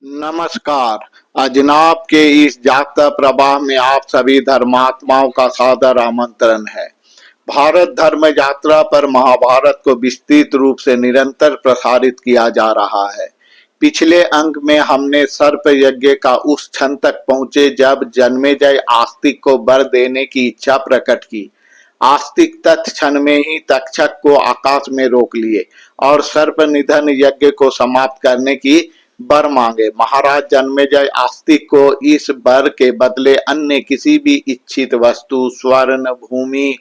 नमस्कार। अजनाब के इस जागता प्रवाह में आप सभी धर्मात्माओं का सादर आमंत्रण है। भारत धर्म यात्रा पर महाभारत को विस्तृत रूप से निरंतर प्रसारित किया जा रहा है। पिछले अंक में हमने सर्प यज्ञ का उस क्षण तक पहुंचे जब जन्मेजय आस्तिक को वर देने की इच्छा प्रकट की। आस्तिक तत्क्षण में ही तक्षक को आकाश में रोक लिए और सर्प निधन यज्ञ को समाप्त करने की वर मांगे। महाराज जन्मेजय आस्तिक को इस वर के बदले अन्य किसी भी इच्छित वस्तु, स्वर्ण, भूमि,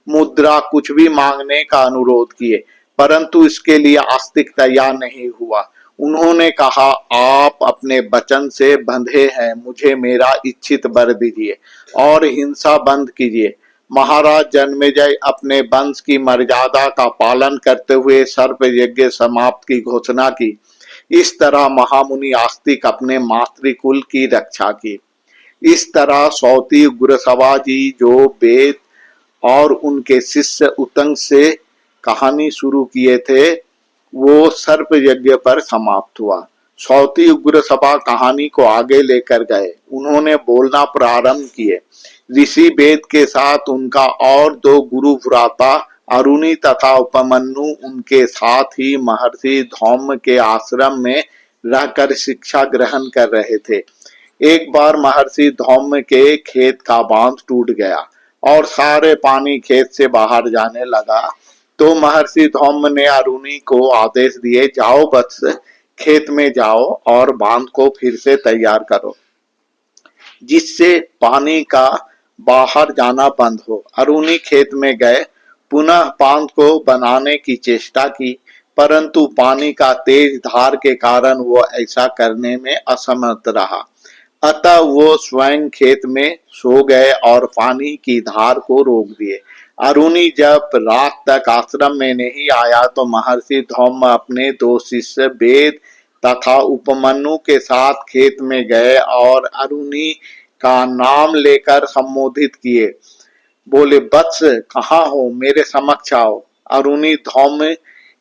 मुद्रा कुछ भी मांगने का अनुरोध किए, परंतु इसके लिए आस्तिक तैयार नहीं हुआ। उन्होंने कहा, आप अपने वचन से बंधे हैं, मुझे मेरा इच्छित वर दीजिए और हिंसा बंद कीजिए। महाराज जन्मेजय अपने वंश की मर्यादा का पालन करते हुए सर्प यज्ञ समाप्त की घोषणा की। इस तरह महामुनि आस्तिक अपने मातृकुल की रक्षा की। इस तरह सौती उग्रसभा जी जो वेद और उनके शिष्य उतंग से कहानी शुरू किए थे, वो सर्प यज्ञ पर समाप्त हुआ। सौती उग्रसभा कहानी को आगे लेकर गए। उन्होंने बोलना प्रारंभ किए। ऋषि वेद के साथ उनका और दो गुरु भ्राता अरुणि तथा उपमन्यु उनके साथ ही महर्षि धौम्य के आश्रम में रहकर शिक्षा ग्रहण कर रहे थे। एक बार महर्षि धौम्य के खेत का बांध टूट गया और सारे पानी खेत से बाहर जाने लगा। तो महर्षि धौम्य ने अरुणि को आदेश दिए, जाओ वत्स, खेत में जाओ और बांध को फिर से तैयार करो जिससे पानी का बाहर जाना बंद हो। अरुणि खेत में गए, पुनः बांध को बनाने की चेष्टा की, परंतु पानी का तेज धार के कारण वो ऐसा करने में असमर्थ रहा। अतः वो स्वयं खेत में सो गए और पानी की धार को रोक दिए। अरुणि जब रात तक आश्रम में नहीं आया तो महर्षि धौम्य अपने दो शिष्य वेद तथा उपमन्यु के साथ खेत में गए और अरुणि का नाम लेकर संबोधित किए। बोले, वत्स कहाँ हो, मेरे समक्ष आओ। अरुणि धौम्य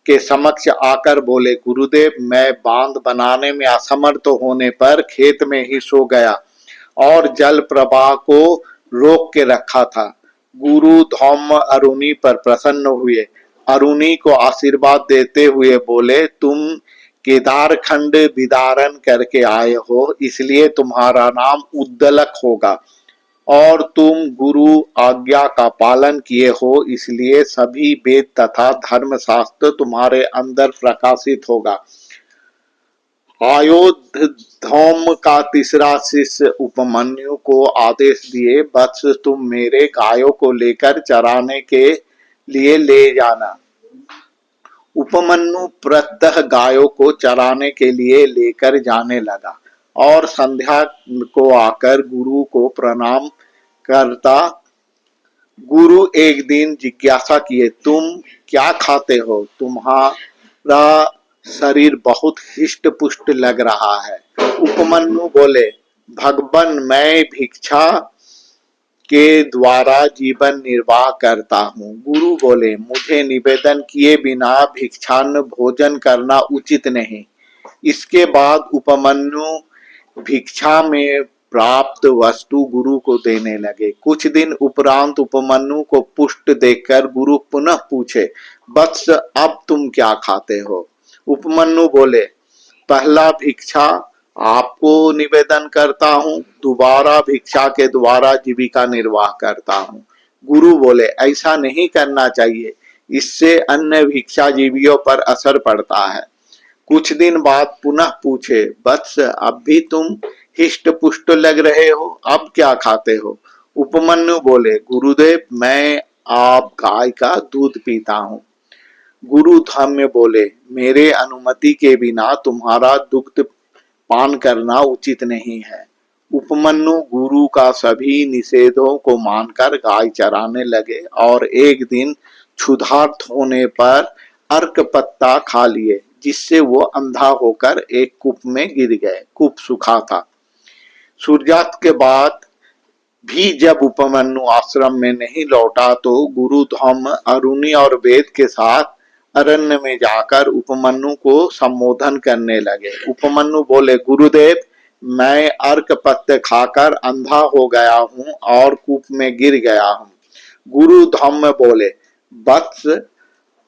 के समक्ष आकर बोले, गुरुदेव, मैं बांध बनाने में असमर्थ होने पर खेत में ही सो गया और जल प्रवाह को रोक के रखा था। गुरु धौम्य अरुणि पर प्रसन्न हुए। अरुणि को आशीर्वाद देते हुए बोले, तुम केदारखंड विदारण करके आए हो, इसलिए तुम्हारा नाम उद्दलक होगा और तुम गुरु आज्ञा का पालन किए हो, इसलिए सभी वेद तथा धर्मशास्त्र तुम्हारे अंदर प्रकाशित होगा। आयोधौम्य का तीसरा शिष्य उपमन्यु को आदेश दिए, वत्स, तुम मेरे गायों को लेकर चराने के लिए ले जाना। उपमन्यु प्रत्यह गायों को चराने के लिए लेकर जाने लगा और संध्या को आकर गुरु को प्रणाम करता। गुरु एक दिन जिज्ञासा किए, तुम क्या खाते हो? तुम्हारा शरीर बहुत हिष्ट पुष्ट लग रहा है। उपमन्यु बोले, भगवन, मैं भिक्षा के द्वारा जीवन निर्वाह करता हूँ। गुरु बोले, मुझे निवेदन किए बिना भिक्षान्न भोजन करना उचित नहीं। इसके बाद उपमन्यु भिक्षा में प्राप्त वस्तु गुरु को देने लगे। कुछ दिन उपरांत उपमन्यु को पुष्ट देखकर गुरु पुनः पूछे, वत्स, अब तुम क्या खाते हो? उपमन्यु बोले, पहला भिक्षा आपको निवेदन करता हूँ, दोबारा भिक्षा के द्वारा जीविका निर्वाह करता हूँ। गुरु बोले, ऐसा नहीं करना चाहिए, इससे अन्य भिक्षा जीवियों पर असर पड़ता है। कुछ दिन बाद पुनः पूछे, वत्स, अब भी तुम हिष्ट पुष्ट लग रहे हो, अब क्या खाते हो? उपमन्यु बोले, गुरुदेव, मैं आप गाय का दूध पीता हूँ। गुरु धम्य बोले, मेरे अनुमति के बिना तुम्हारा दुग्ध पान करना उचित नहीं है। उपमन्यु गुरु का सभी निषेधों को मानकर गाय चराने लगे और एक दिन क्षुधार्त होने पर अर्क पत्ता खा लिए, जिससे वो अंधा होकर एक कूप में गिर गए। कूप सूखा था। सूर्यास्त के बाद भी जब उपमन्यु आश्रम में नहीं लौटा तो गुरु धौम्य अरुणि और वेद के साथ अरण्य में जाकर उपमन्यु को संबोधन करने लगे। उपमन्यु बोले, गुरुदेव, मैं अर्क पत्ते खाकर अंधा हो गया हूँ और कूप में गिर गया हूँ। गुरु धम्म बोले, वत्स,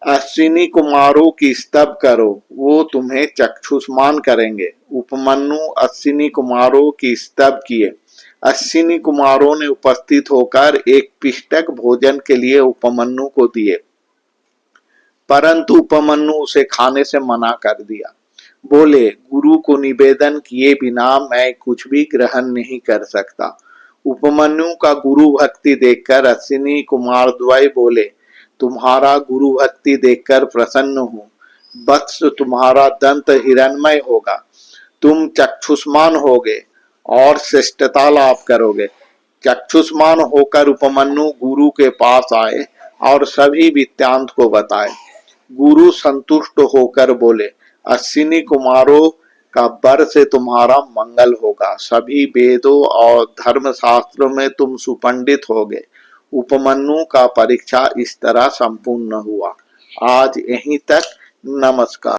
अश्विनी कुमारों की स्तव करो, वो तुम्हें चक्षुष्मान करेंगे। उपमन्यु अश्विनी कुमारों की स्तव किए। अश्विनी कुमारों ने उपस्थित होकर एक पिष्टक भोजन के लिए उपमन्यु को दिए, परंतु उपमन्यु उसे खाने से मना कर दिया। बोले, गुरु को निवेदन किए बिना मैं कुछ भी ग्रहण नहीं कर सकता। उपमन्यु का गुरु भक्ति देखकर अश्विनी कुमार द्वय बोले, तुम्हारा गुरु भक्ति देखकर प्रसन्न हूँ। वत्स, तुम्हारा दंत हिरणमय होगा, तुम चक्षुष्मान होगे और श्रेष्ठता लाभ करोगे। चक्षुष्मान होकर उपमन्यु गुरु के पास आए और सभी वृत्तांत को बताए। गुरु संतुष्ट होकर बोले, अश्विनी कुमारों का वर से तुम्हारा मंगल होगा, सभी वेदों और धर्म शास्त्रों में तुम सुपंडित होगे। उपमन्यु का परीक्षा इस तरह संपूर्ण हुआ। आज यहीं तक। नमस्कार।